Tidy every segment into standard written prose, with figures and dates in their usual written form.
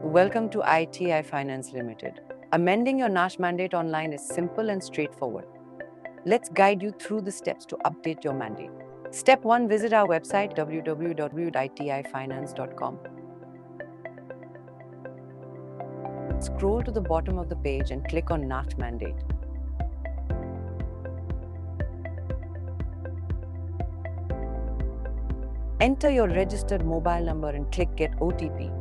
Welcome to ITI Finance Limited. Amending your NACH mandate online is simple and straightforward. Let's guide you through the steps to update your mandate. Step 1. Visit our website www.itifinance.com. Scroll to the bottom of the page and click on NACH mandate. Enter your registered mobile number and click Get OTP.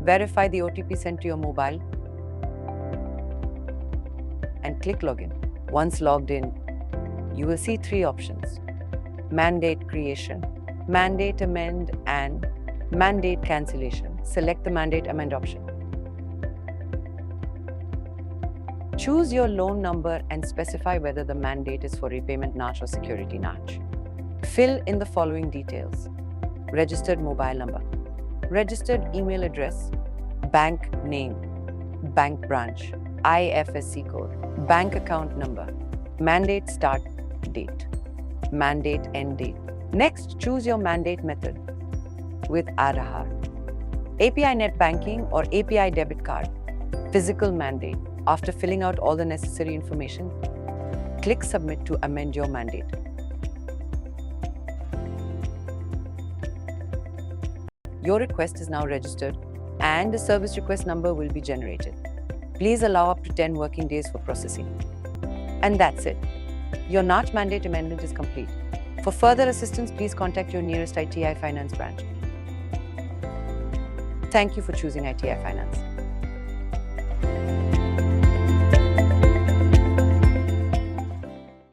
Verify the OTP sent to your mobile and click Login. Once logged in, you will see three options: Mandate Creation, Mandate Amend, and Mandate Cancellation. Select the Mandate Amend option. Choose your loan number and specify whether the mandate is for repayment NACH or security NACH. Fill in the following details: registered mobile number, registered email address, bank name, bank branch, IFSC code, bank account number, mandate start date, mandate end date. Next, choose your mandate method with Aadhaar, API net banking or API debit card, physical mandate. After filling out all the necessary information, click Submit to amend your mandate. Your request is now registered and a service request number will be generated. Please allow up to 10 working days for processing. And that's it. Your NACH mandate amendment is complete. For further assistance, please contact your nearest ITI Finance branch. Thank you for choosing ITI Finance.